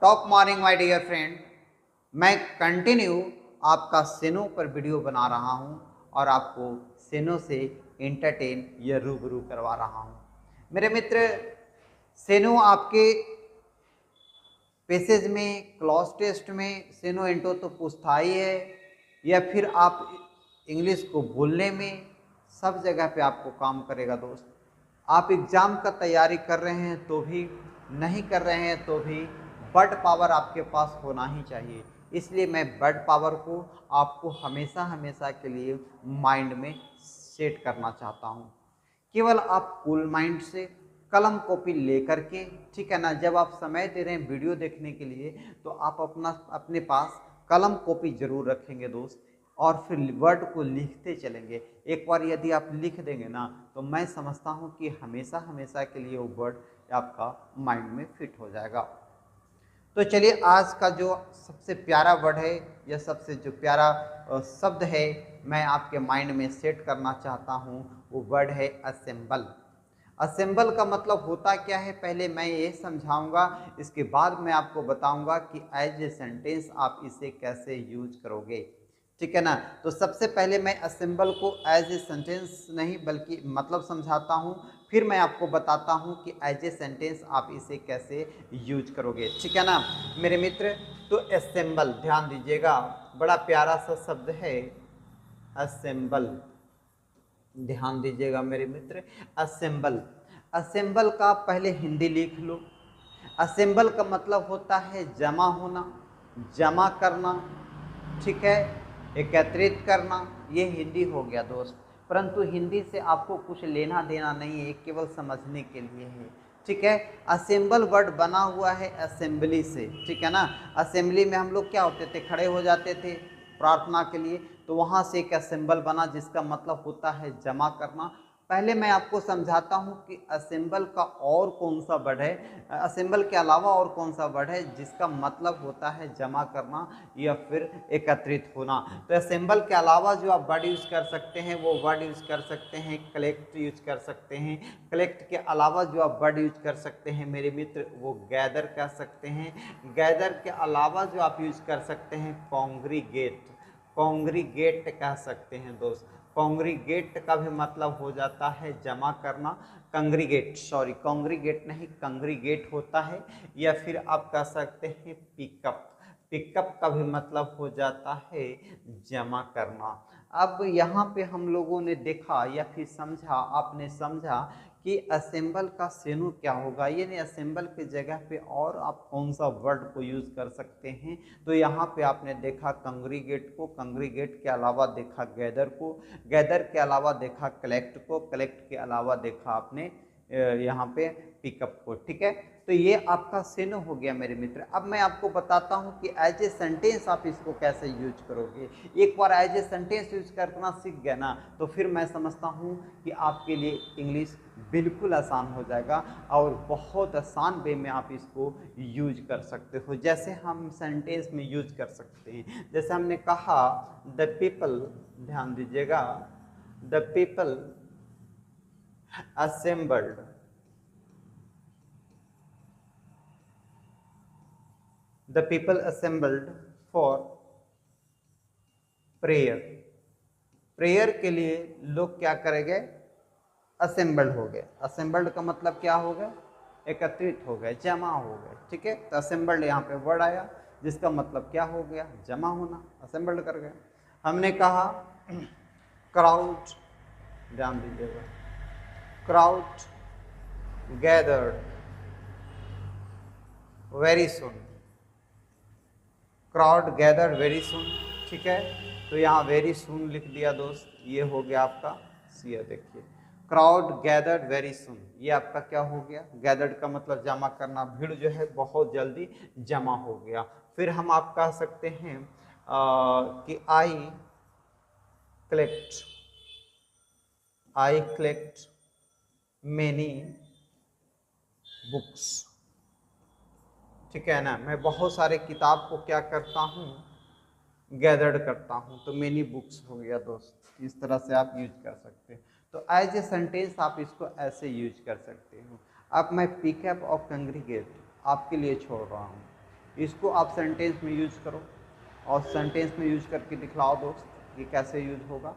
Top morning my dear friend. मैं continue आपका सेनो पर वीडियो बना रहा हूं और आपको सेनो से एंटरटेन या रूबरू करवा रहा हूं। मेरे मित्र, सेनो आपके पेसेज में, क्लॉज टेस्ट में सेनो एंटो तो पूछता ही है, या फिर आप इंग्लिश को बोलने में सब जगह पे आपको काम करेगा दोस्त। आप एग्ज़ाम का तैयारी कर रहे हैं तो भी, नहीं कर रहे हैं तो भी, वर्ड पावर आपके पास होना ही चाहिए। इसलिए मैं वर्ड पावर को आपको हमेशा हमेशा के लिए माइंड में सेट करना चाहता हूँ। केवल आप कूल माइंड से कलम कॉपी लेकर के, ठीक है ना, जब आप समय दे रहे हैं वीडियो देखने के लिए तो आप अपने पास कलम कॉपी जरूर रखेंगे दोस्त, और फिर वर्ड को लिखते चलेंगे। एक बार यदि आप लिख देंगे ना तो मैं समझता हूँ कि हमेशा हमेशा के लिए वो वर्ड आपका माइंड में फिट हो जाएगा। तो चलिए, आज का जो सबसे प्यारा वर्ड है या सबसे जो प्यारा शब्द है मैं आपके माइंड में सेट करना चाहता हूँ, वो वर्ड है असेंबल। असेंबल का मतलब होता क्या है, पहले मैं ये समझाऊंगा, इसके बाद मैं आपको बताऊंगा कि एज ए सेंटेंस आप इसे कैसे यूज करोगे, ठीक है ना। तो सबसे पहले मैं असेंबल को एज ए सेंटेंस नहीं बल्कि मतलब समझाता हूँ, फिर मैं आपको बताता हूँ कि एज ए सेंटेंस आप इसे कैसे यूज करोगे, ठीक है ना मेरे मित्र। तो असेंबल, ध्यान दीजिएगा, बड़ा प्यारा सा शब्द है असेंबल। ध्यान दीजिएगा मेरे मित्र, असेंबल। असेंबल का पहले हिंदी लिख लो। असेंबल का मतलब होता है जमा होना, जमा करना, ठीक है, एकत्रित करना। ये हिंदी हो गया दोस्त, परंतु हिंदी से आपको कुछ लेना देना नहीं है, केवल समझने के लिए है, ठीक है। असेंबल वर्ड बना हुआ है असेंबली से, ठीक है ना। असेंबली में हम लोग क्या होते थे, खड़े हो जाते थे प्रार्थना के लिए, तो वहाँ से एक असेंबल बना जिसका मतलब होता है जमा करना। पहले मैं आपको समझाता हूँ कि असेंबल का और कौन सा वर्ड है, असेंबल के अलावा और कौन सा वर्ड है जिसका मतलब होता है जमा करना या फिर एकत्रित होना। तो असेंबल के अलावा जो आप वर्ड यूज कर सकते हैं वो वर्ड यूज कर सकते हैं कलेक्ट यूज कर सकते हैं। कलेक्ट के अलावा जो आप वर्ड यूज कर सकते हैं मेरे मित्र वो गैदर कर सकते हैं। गैदर के अलावा जो आप यूज कर सकते हैं कॉन्ग्रीगेट, कॉन्ग्रीगेट कह सकते हैं दोस्त। कॉन्ग्रीगेट का भी मतलब हो जाता है जमा करना। कंग्रीगेट, सॉरी कॉन्ग्रीगेट नहीं, कंग्रीगेट होता है। या फिर आप कह सकते हैं पिकअप, पिकअप का भी मतलब हो जाता है जमा करना। अब यहाँ पे हम लोगों ने देखा या फिर समझा, आपने समझा कि असेंबल का सेनो क्या होगा, यानी असेंबल के जगह पे और आप कौन सा वर्ड को यूज कर सकते हैं। तो यहाँ पे आपने देखा कंग्रीगेट को, कंग्रीगेट के अलावा देखा गैदर को, गैदर के अलावा देखा कलेक्ट को, कलेक्ट के अलावा देखा आपने यहाँ पे पिकअप को, ठीक है। तो ये आपका सेनो हो गया मेरे मित्र। अब मैं आपको बताता हूँ कि एज ए सेंटेंस आप इसको कैसे यूज करोगे। एक बार एज ए सेंटेंस यूज करना सीख गया ना तो फिर मैं समझता हूँ कि आपके लिए इंग्लिश बिल्कुल आसान हो जाएगा और बहुत आसान वे में आप इसको यूज कर सकते हो। जैसे हम सेंटेंस में यूज कर सकते हैं, जैसे हमने कहा द पीपल, ध्यान दीजिएगा, the people assembled, the people assembled for prayer। Prayer के लिए लोग क्या करेंगे, असेंबल्ड हो गए। असेंबल्ड का मतलब क्या हो गया, एकत्रित हो गए, जमा हो गए, ठीक है। तो असेंबल्ड यहाँ पे वर्ड आया जिसका मतलब क्या हो गया, जमा होना, असेंबल्ड कर गए। हमने कहा क्राउड, ध्यान दीजिएगा, crowd gathered very soon, crowd gathered very soon, ठीक है। तो यहाँ वेरी सुन लिख दिया दोस्त, ये हो गया आपका सी। देखिए क्राउड गैदर्ड वेरी सुन, ये आपका क्या हो गया, गैदर्ड का मतलब जमा करना, भीड़ जो है बहुत जल्दी जमा हो गया। फिर हम आप कह सकते हैं कि collect I collect many books, ठीक है ना। मैं बहुत सारे किताब को क्या करता हूँ, गैदर्ड करता हूँ। तो मेनी बुक्स हो गया दोस्त, इस तरह से आप यूज कर सकते हैं। तो एज ए सेंटेंस आप इसको ऐसे यूज कर सकते हो। अब मैं पिकअप और कंग्रीगेट आपके लिए छोड़ रहा हूँ। इसको आप सेंटेंस में यूज करो और सेंटेंस में यूज करके दिखलाओ दोस्त, ये कैसे यूज होगा।